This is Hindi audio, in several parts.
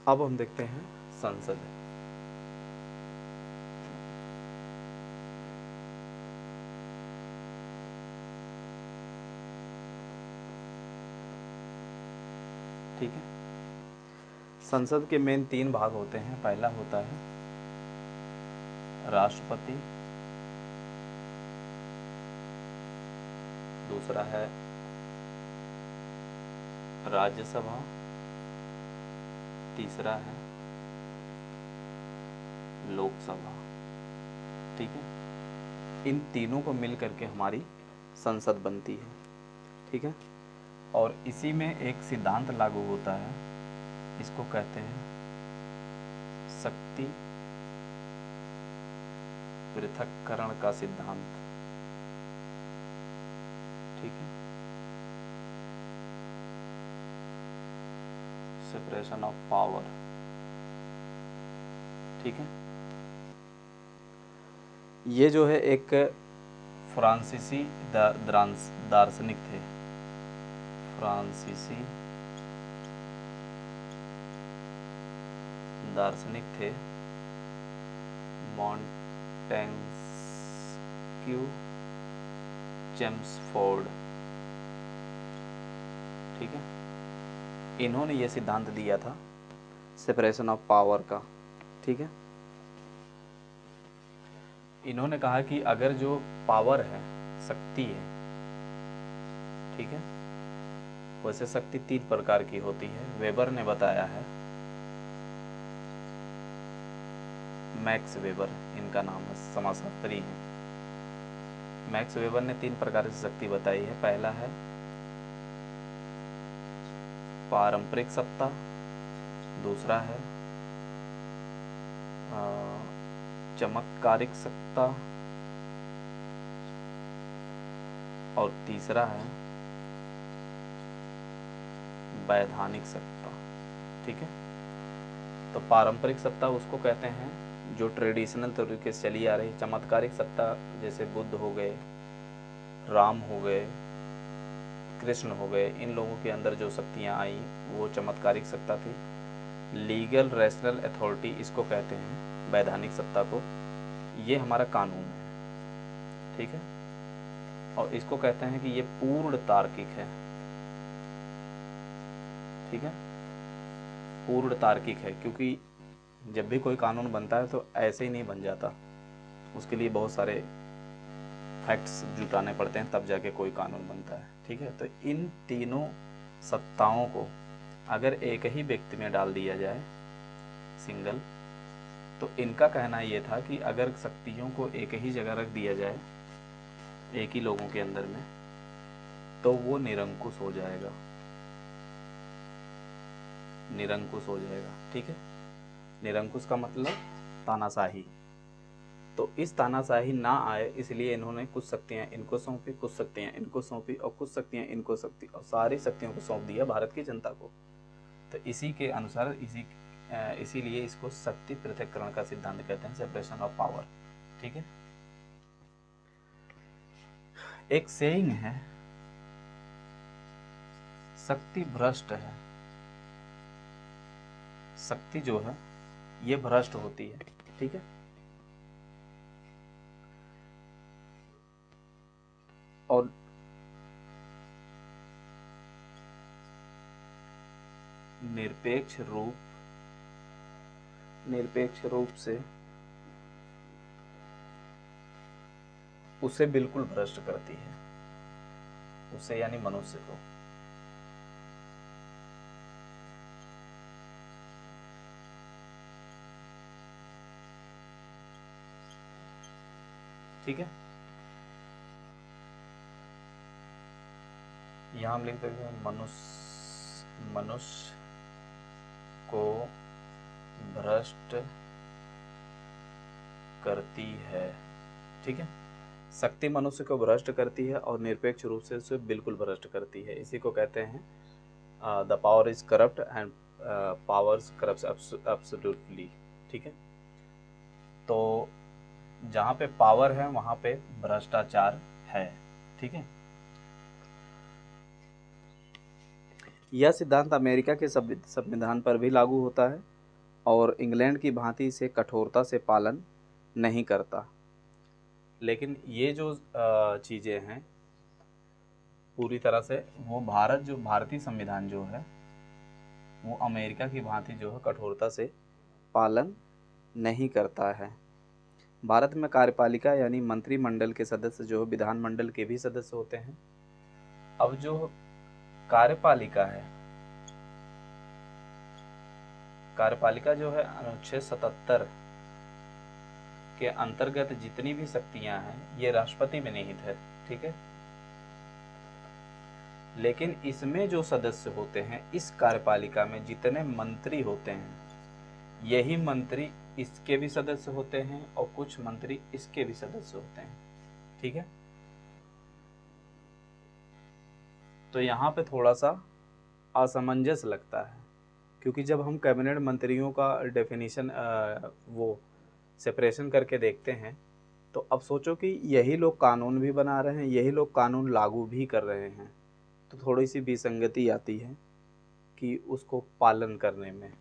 अब हम देखते हैं संसद। ठीक है, संसद के मेन 3 भाग होते हैं। पहला होता है राष्ट्रपति, दूसरा है राज्यसभा, तीसरा है लोकसभा। ठीक है, इन तीनों को मिल करके हमारी संसद बनती है। ठीक है, और इसी में एक सिद्धांत लागू होता है, इसको कहते हैं शक्ति पृथक्करण का सिद्धांत। ठीक है, सेपरेशन ऑफ पावर। ठीक है, ये जो है एक फ्रांसीसी दार्शनिक थे, फ्रांसीसी दार्शनिक थे, मॉन्टेस्क्यू चेम्सफोर्ड। ठीक है, इन्होंने ये सिद्धांत दिया था सेपरेशन ऑफ पावर का। ठीक है, इन्होंने कहा कि अगर जो पावर है, शक्ति है, ठीक है, वैसे शक्ति 3 प्रकार की होती है। वेबर ने बताया है, मैक्स वेबर इनका नाम है, समाजशास्त्री हैं। मैक्स वेबर ने 3 प्रकार की शक्ति बताई है। पहला है पारंपरिक सत्ता, दूसरा है चमत्कारिक सत्ता, और तीसरा है वैधानिक सत्ता। ठीक है, तो पारंपरिक सत्ता उसको कहते हैं जो ट्रेडिशनल तरीके से चली आ रही। चमत्कारिक सत्ता जैसे बुद्ध हो गए, राम हो गए, कृष्ण हो गए, इन लोगों के अंदर जो शक्तियाँ आई वो चमत्कारिक सत्ता थी। लीगल रैशनल अथॉरिटी इसको कहते हैं, वैधानिक सत्ता को। ये हमारा कानून है। ठीक है, और इसको कहते हैं कि ये पूर्ण तार्किक है। ठीक है, पूर्ण तार्किक है, क्योंकि जब भी कोई कानून बनता है तो ऐसे ही नहीं बन जाता, उसके लिए बहुत सारे फैक्ट्स जुटाने पड़ते हैं, तब जाके कोई कानून बनता है। ठीक है, तो इन तीनों सत्ताओं को अगर एक ही व्यक्ति में डाल दिया जाए, सिंगल, तो इनका कहना ये था कि अगर शक्तियों को एक ही जगह रख दिया जाए, एक ही लोगों के अंदर में, तो वो निरंकुश हो जाएगा, निरंकुश हो जाएगा। ठीक है, निरंकुश का मतलब तानाशाही। तो इस तानाशाही ना आए, इसलिए इन्होंने कुछ शक्तियां इनको सौंपी, कुछ शक्तियां इनको सौंपी, और कुछ शक्तियां इनको सौंपी, और सारी शक्तियों को सौंप दिया भारत की जनता को। तो इसी के अनुसार इसीलिए इसको शक्ति पृथक्करण का सिद्धांत कहते हैं, सेपरेशन ऑफ पावर। ठीक है, एक सेइंग है, शक्ति भ्रष्ट है। शक्ति जो है ये भ्रष्ट होती है। ठीक है, और निरपेक्ष रूप से उसे बिल्कुल भ्रष्ट करती है, उसे यानी मनुष्य को। ठीक है, यहां हम लिख देते हैं मनुष्य को भ्रष्ट करती है। ठीक है, शक्ति मनुष्य को भ्रष्ट करती है और निरपेक्ष रूप से उसे बिल्कुल भ्रष्ट करती है। इसी को कहते हैं the power is corrupt and powers corrupt absolutely. ठीक है, तो जहाँ पे पावर है वहाँ पे भ्रष्टाचार है। ठीक है, यह सिद्धांत अमेरिका के संविधान पर भी लागू होता है। और इंग्लैंड की भांति इसे कठोरता से पालन नहीं करता। लेकिन ये जो चीज़ें हैं पूरी तरह से वो भारतीय संविधान जो है वो अमेरिका की भांति जो है कठोरता से पालन नहीं करता है। भारत में कार्यपालिका यानी मंत्रिमंडल के सदस्य जो विधानमंडल के भी सदस्य होते हैं। अब जो कार्यपालिका है, कार्यपालिका जो है अनुच्छेद 77 के अंतर्गत जितनी भी शक्तियां हैं ये राष्ट्रपति में निहित है, ठीक है। लेकिन इसमें जो सदस्य होते हैं, इस कार्यपालिका में जितने मंत्री होते हैं, यही मंत्री इसके भी सदस्य होते हैं और कुछ मंत्री इसके भी सदस्य होते हैं, ठीक है। तो यहाँ पे थोड़ा सा असमंजस लगता है, क्योंकि जब हम कैबिनेट मंत्रियों का डेफिनेशन वो सेपरेशन करके देखते हैं तो अब सोचो कि यही लोग कानून भी बना रहे हैं, यही लोग कानून लागू भी कर रहे हैं, तो थोड़ी सी विसंगति आती है कि उसको पालन करने में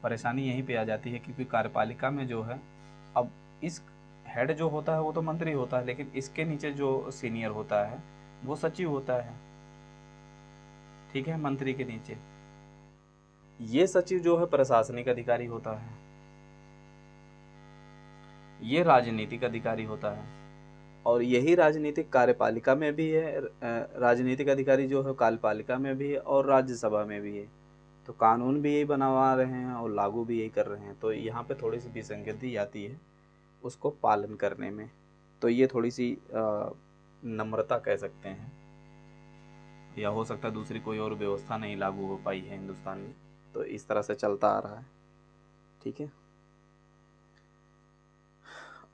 परेशानी यहीं पे आ जाती है। क्योंकि कार्यपालिका में जो है, अब इस हेड जो होता है वो तो मंत्री होता है, लेकिन इसके नीचे जो सीनियर होता है वो सचिव होता है, ठीक है, मंत्री के नीचे। ये सचिव जो है प्रशासनिक अधिकारी होता है, ये राजनीतिक अधिकारी होता है, और यही राजनीतिक कार्यपालिका में भी है। राजनीतिक अधिकारी जो है कार्यपालिका में भी है और राज्यसभा में भी है। तो कानून भी यही बनवा रहे हैं और लागू भी यही कर रहे हैं। तो यहाँ पे थोड़ी सी विसंगति आती है उसको पालन करने में। तो ये थोड़ी सी नम्रता कह सकते हैं, या हो सकता है दूसरी कोई और व्यवस्था नहीं लागू हो पाई है हिंदुस्तान में, तो इस तरह से चलता आ रहा है, ठीक है।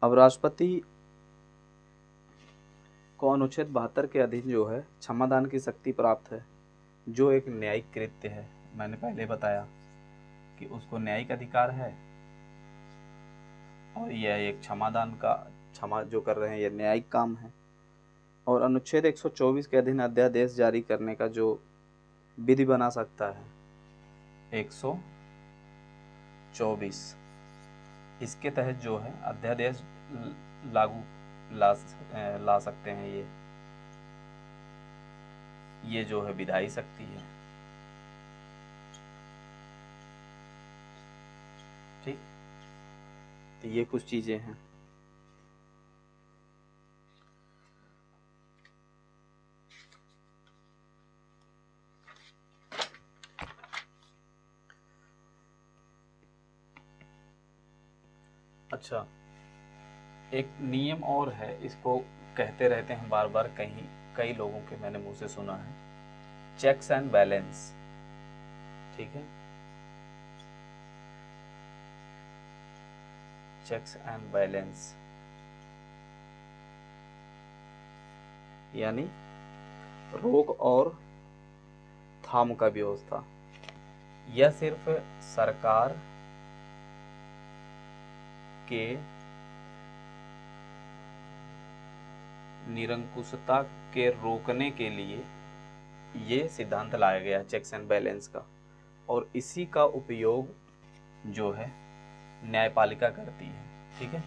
अब राष्ट्रपति को अनुच्छेद 72 के अधीन जो है क्षमादान की शक्ति प्राप्त है, जो एक न्यायिक कृत्य है। मैंने पहले बताया कि उसको न्यायिक अधिकार है और यह एक क्षमा जो कर रहे हैं यह न्यायिक काम है। और अनुच्छेद 124 के अधीन अध्यादेश जारी करने का जो विधि बना सकता है 124, इसके तहत जो है अध्यादेश लागू ला सकते हैं। ये जो है विधायी शक्ति है, ठीक। तो ये कुछ चीजें हैं। अच्छा, एक नियम और है, इसको कहते रहते हैं बार बार, कई लोगों के मैंने मुंह से सुना है, चेक्स एंड बैलेंस, ठीक है। चेक्स एंड बैलेंस यानी रोक और थाम का व्यवस्था। यह सिर्फ सरकार के निरंकुशता के रोकने के लिए ये सिद्धांत लाया गया चेक्स एंड बैलेंस का, और इसी का उपयोग जो है न्यायपालिका करती है, ठीक है।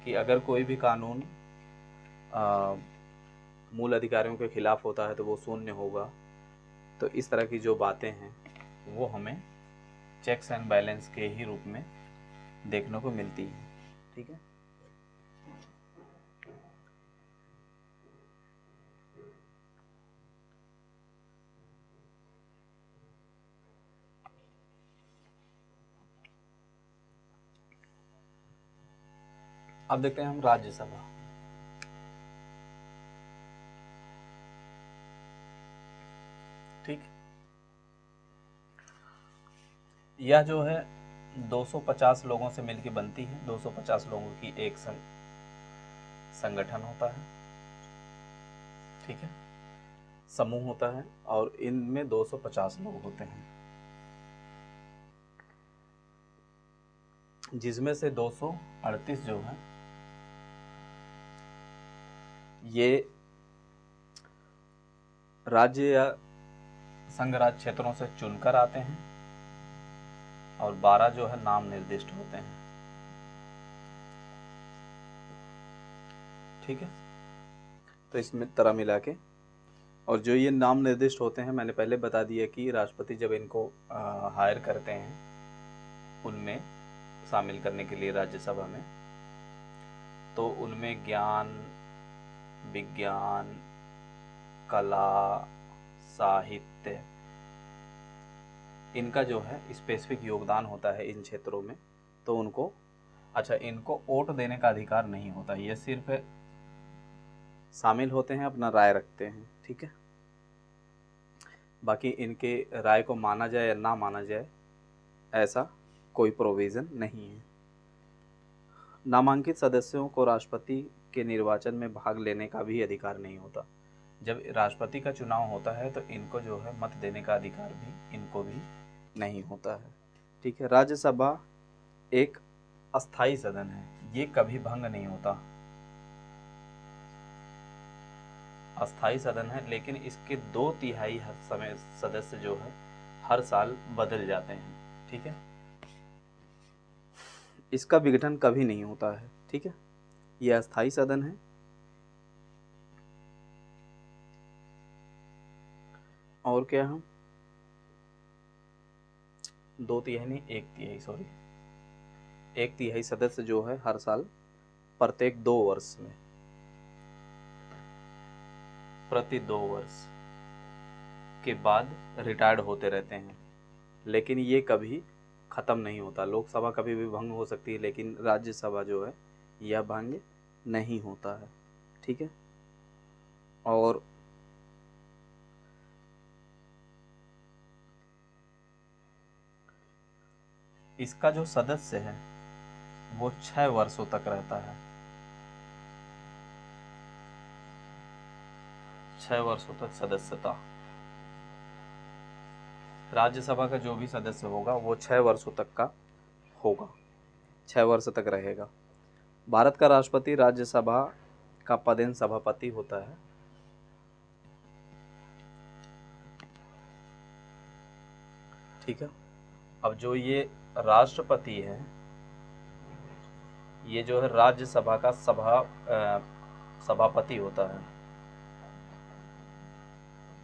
कि अगर कोई भी कानून मूल अधिकारियों के खिलाफ होता है तो वो शून्य होगा। तो इस तरह की जो बातें हैं वो हमें चेक्स एंड बैलेंस के ही रूप में देखने को मिलती है, ठीक है। अब देखते हैं हम राज्यसभा। ठीक, यह जो है 250 लोगों से मिलकर बनती है। 250 लोगों की एक संगठन होता है, ठीक है, समूह होता है, और इनमें 250 लोग होते हैं, जिसमें से 238 जो है ये राज्य या संघ राज्य क्षेत्रों से चुनकर आते हैं, और 12 जो है नाम निर्दिष्ट होते हैं। ठीक है, तो इसमें तरह मिला के, और जो ये नाम निर्दिष्ट होते हैं मैंने पहले बता दिया कि राष्ट्रपति जब इनको हायर करते हैं उनमें शामिल करने के लिए राज्यसभा में, तो उनमें ज्ञान, विज्ञान, कला, साहित्य, इनका जो है स्पेसिफिक योगदान होता है इन क्षेत्रों में। तो उनको इनको वोट देने का अधिकार नहीं होता, ये सिर्फ शामिल होते हैं, अपना राय रखते हैं। ठीक है, बाकी इनके राय को माना जाए या ना माना जाए ऐसा कोई प्रोविज़न नहीं है। नामांकित सदस्यों को राष्ट्रपति के निर्वाचन में भाग लेने का भी अधिकार नहीं होता। जब राष्ट्रपति का चुनाव होता है तो इनको जो है मत देने का अधिकार भी इनको भी नहीं होता है। ठीक है, राज्यसभा एक अस्थाई सदन है, ये कभी भंग नहीं होता। अस्थाई सदन है, लेकिन इसके 2/3 हर समय सदस्य जो है हर साल बदल जाते हैं। ठीक है, इसका विघटन कभी नहीं होता है। ठीक है, यह अस्थाई सदन है। और क्या, हम 2/3 नहीं, 1/3 सॉरी, 1/3 सदस्य जो है हर साल प्रत्येक 2 वर्ष में, प्रति 2 वर्ष के बाद रिटायर्ड होते रहते हैं, लेकिन ये कभी ख़त्म नहीं होता। लोकसभा कभी भी भंग हो सकती है, लेकिन राज्यसभा जो है यह भंग नहीं होता है। ठीक है, और इसका जो सदस्य है वो 6 वर्षों तक रहता है। 6 वर्षों तक सदस्यता। राज्यसभा का जो भी सदस्य होगा वो 6 वर्षों तक का होगा, 6 वर्ष तक रहेगा। भारत का राष्ट्रपति राज्यसभा का पदेन सभापति होता है। ठीक है, अब जो ये राष्ट्रपति है, ये जो है राज्यसभा का सभापति होता है।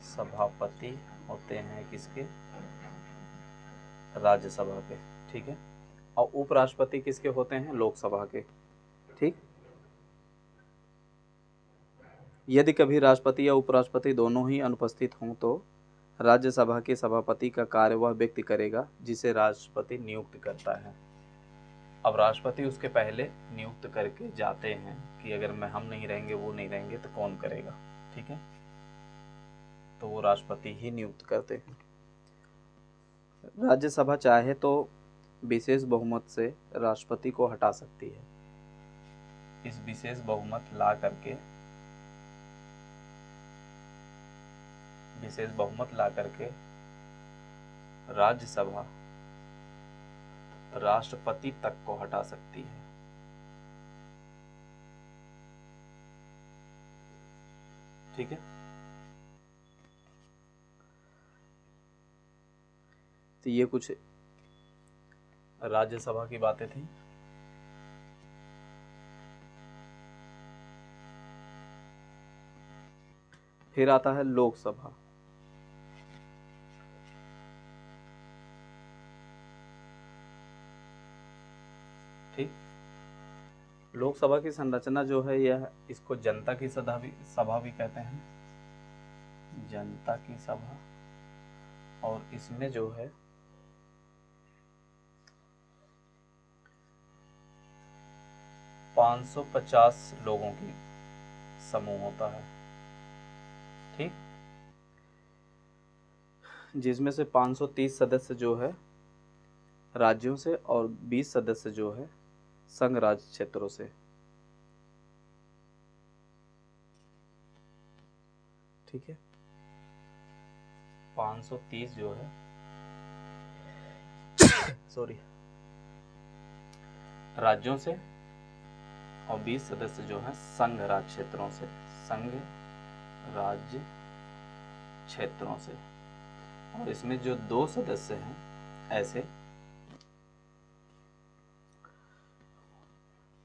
सभापति होते हैं किसके? राज्यसभा के। ठीक है, और उपराष्ट्रपति किसके होते हैं? लोकसभा के। ठीक, यदि कभी राष्ट्रपति या उपराष्ट्रपति दोनों ही अनुपस्थित हों तो राज्यसभा के सभापति का कार्य वह व्यक्ति करेगा जिसे राष्ट्रपति नियुक्त करता है। अब राष्ट्रपति उसके पहले नियुक्त करके जाते हैं कि अगर हम नहीं रहेंगे, वो नहीं रहेंगे तो कौन करेगा। ठीक है, तो वो राष्ट्रपति ही नियुक्त करते हैं। राज्यसभा चाहे तो विशेष बहुमत से राष्ट्रपति को हटा सकती है। इस विशेष बहुमत ला करके राज्यसभा राष्ट्रपति तक को हटा सकती है। ठीक है, तो ये कुछ राज्यसभा की बातें थी। फिर आता है लोकसभा। ठीक, लोकसभा की संरचना जो है यह, इसको जनता की सभा भी कहते हैं, जनता की सभा। और इसमें जो है 550 लोगों की समूह होता है। ठीक, जिसमें से 530 सदस्य जो है राज्यों से और 20 सदस्य जो है संघ राज्य क्षेत्रों से। ठीक है, 530 जो है राज्यों से और 20 सदस्य जो है संघ राज्य क्षेत्रों से, संघ राज्य क्षेत्रों से। और इसमें जो 2 सदस्य हैं ऐसे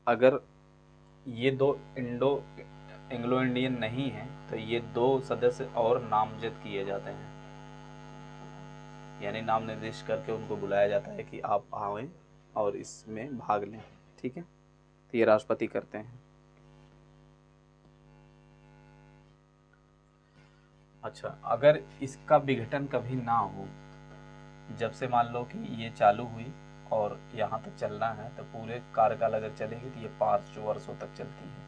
अगर ये दो एंग्लो इंडियन नहीं है तो ये दो सदस्य और नामजद किए जाते हैं, यानी नाम निर्दिष्ट करके उनको बुलाया जाता है कि आप आएं और इसमें भाग लें। ठीक है, तो ये राष्ट्रपति करते हैं। अच्छा, अगर इसका विघटन कभी ना हो, जब से मान लो कि ये चालू हुई और यहाँ तक चलना है, तो पूरे कार्यकाल अगर चलेगी तो ये 5 वर्षों तक चलती है।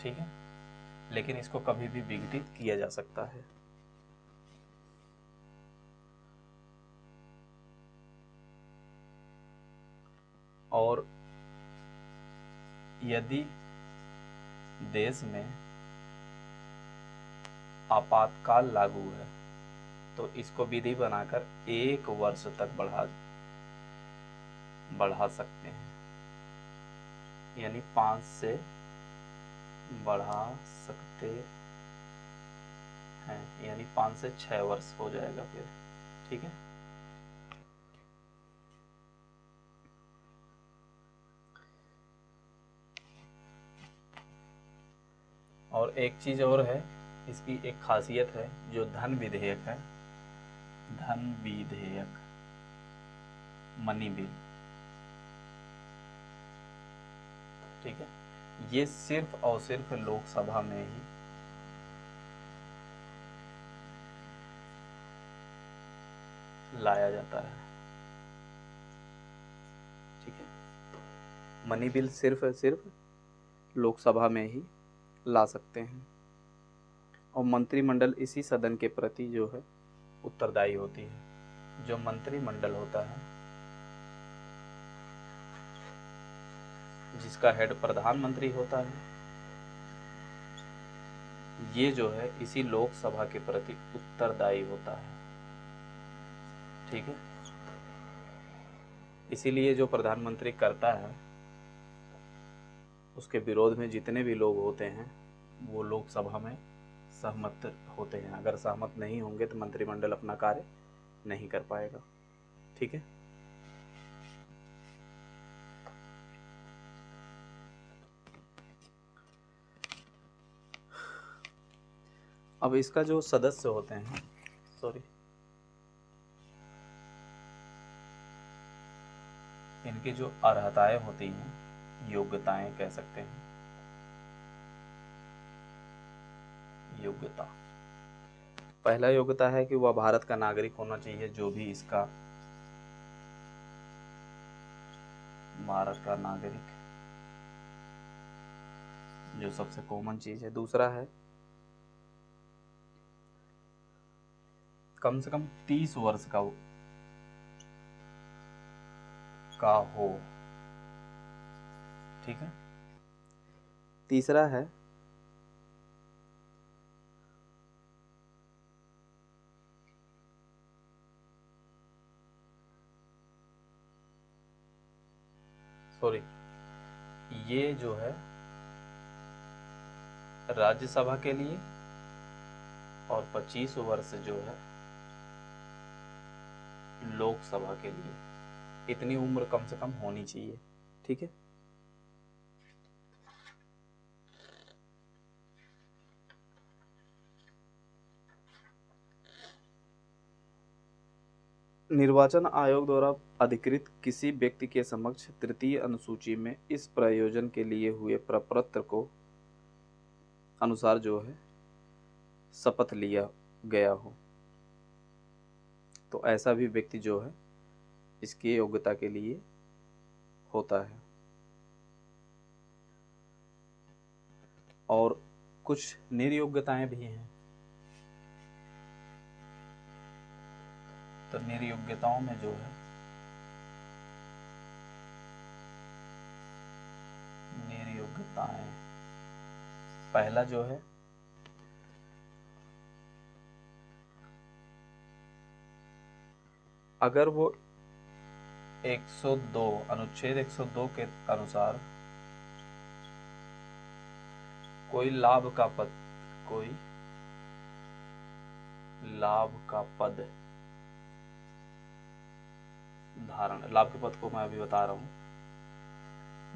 ठीक है, लेकिन इसको कभी भी विघटित किया जा सकता है। और यदि देश में आपातकाल लागू है तो इसको विधि बनाकर 1 वर्ष तक बढ़ा सकते हैं, यानी 5 से बढ़ा सकते हैं, यानी 5 से 6 वर्ष हो जाएगा फिर। ठीक है, और एक चीज और है, इसकी एक खासियत है, जो धन विधेयक है, धन विधेयक, मनी बिल, ठीक है, ये सिर्फ और सिर्फ लोकसभा में ही लाया जाता है। ठीक है, मनी बिल सिर्फ लोकसभा में ही ला सकते हैं, और मंत्रिमंडल इसी सदन के प्रति जो है उत्तरदायी होती है। जो मंत्रिमंडल होता है, जिसका हेड प्रधानमंत्री होता है, ये जो है इसी लोकसभा के प्रति उत्तरदायी होता है। ठीक है, इसीलिए जो प्रधानमंत्री करता है उसके विरोध में जितने भी लोग होते हैं वो लोकसभा में सहमत होते हैं। अगर सहमत नहीं होंगे तो मंत्रिमंडल अपना कार्य नहीं कर पाएगा। ठीक है, अब इसका जो सदस्य होते हैं, इनकी जो अर्हताएं होती हैं, योग्यताएं कह सकते हैं, योग्यता, पहला योग्यता है कि वह भारत का नागरिक होना चाहिए, जो भी इसका भारत का नागरिक, जो सबसे कॉमन चीज है। दूसरा है कम से कम 30 वर्ष का हो। ठीक है, तीसरा है ये जो है राज्यसभा के लिए, और 25 वर्ष जो है लोकसभा के लिए। इतनी उम्र कम से कम होनी चाहिए। ठीक है, निर्वाचन आयोग द्वारा अधिकृत किसी व्यक्ति के समक्ष तृतीय अनुसूची में इस प्रयोजन के लिए हुए प्रपत्र को अनुसार जो है शपथ लिया गया हो, तो ऐसा भी व्यक्ति जो है इसकी योग्यता के लिए होता है। और कुछ निर्योग्यताएं भी हैं। तो निर्योग्यताओं में जो है निर्योग्यताएं, पहला जो है अगर वो 102 अनुच्छेद 102 के अनुसार कोई लाभ का पद धारण, लाभ के पद को मैं अभी बता रहा हूं,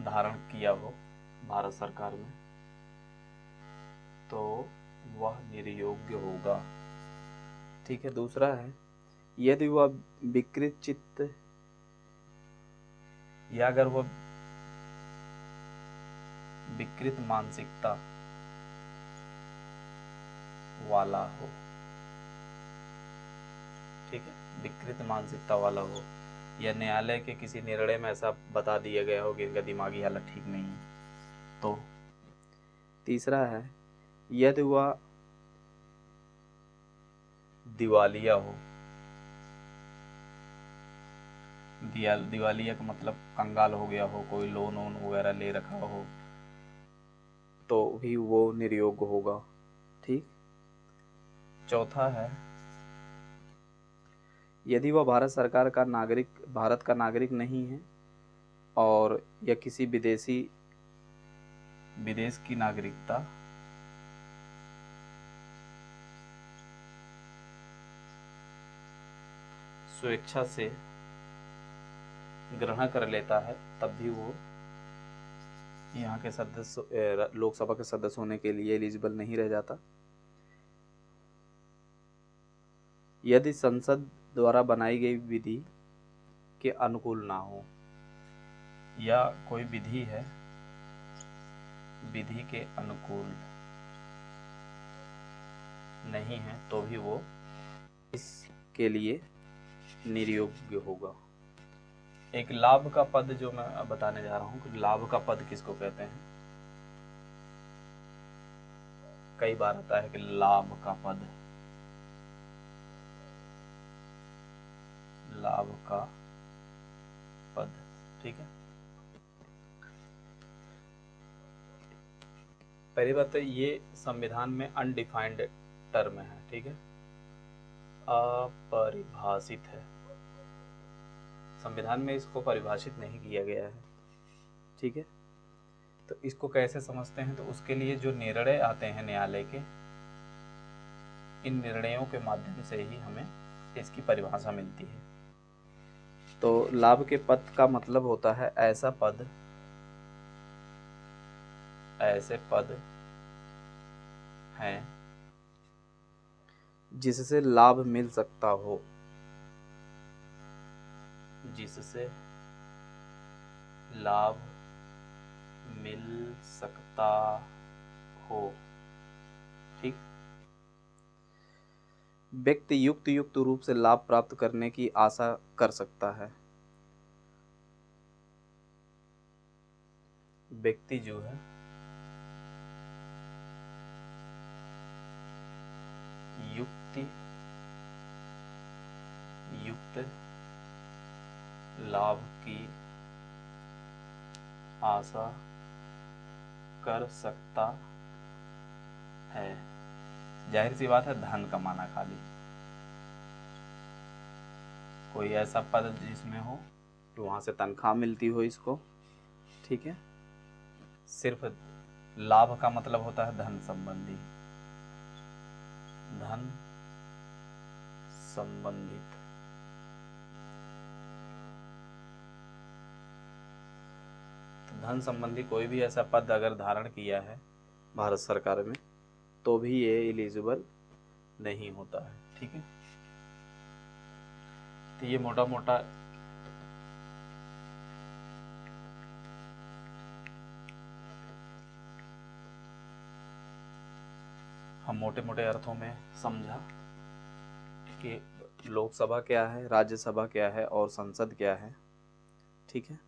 धारण किया हो भारत सरकार में तो वह निर्योग्य होगा। ठीक है। दूसरा है, यदि वह विकृत चित्त या अगर वह विकृत मानसिकता वाला हो। ठीक है, विकृत मानसिकता वाला हो या न्यायालय के किसी निर्णय में ऐसा बता दिया गया हो कि इनका दिमागी हालत ठीक नहीं है तो। तीसरा है, यदि वह दिवालिया हो। दिवालिया का मतलब कंगाल हो गया हो, कोई लोन वोन वगैरह ले रखा हो तो भी वो निर्योग्य होगा। ठीक। चौथा है, यदि वह भारत का नागरिक नहीं है और या किसी विदेश की नागरिकता स्वेच्छा से ग्रहण कर लेता है तब भी वो यहाँ के सदस्य लोकसभा के सदस्य होने के लिए एलिजिबल नहीं रह जाता। यदि संसद द्वारा बनाई गई विधि के अनुकूल ना हो या कोई विधि है विधि के अनुकूल नहीं है तो भी वो इसके लिए निर्योग्य होगा। एक लाभ का पद जो मैं बताने जा रहा हूं कि लाभ का पद किसको कहते हैं। कई बार आता है कि लाभ का पद, लाभ का पद। ठीक है। पहली बात तो ये संविधान में अनडिफाइंड टर्म है। ठीक है, अपरिभाषित है। संविधान में इसको परिभाषित नहीं किया गया है। ठीक है, तो इसको कैसे समझते हैं, तो उसके लिए जो निर्णय आते हैं न्यायालय के, इन निर्णयों के माध्यम से ही हमें इसकी परिभाषा मिलती है। तो लाभ के पद का मतलब होता है ऐसे पद हैं जिससे लाभ मिल सकता हो, जिससे लाभ मिल सकता हो। ठीक। व्यक्ति युक्त रूप से लाभ प्राप्त करने की आशा कर सकता है। व्यक्ति जो है युक्त लाभ की आशा कर सकता है। जाहिर सी बात है, धन कमाना खाली। कोई ऐसा पद जिसमें हो तो वहां से तनख्वाह मिलती हो इसको। ठीक है। सिर्फ लाभ का मतलब होता है धन संबंधी, धन संबंधित। तो धन संबंधी कोई भी ऐसा पद अगर धारण किया है भारत सरकार में तो भी ये एलिजिबल नहीं होता है। ठीक है, तो ये मोटा मोटा हम मोटे मोटे अर्थों में समझा कि लोकसभा क्या है, राज्यसभा क्या है और संसद क्या है। ठीक है।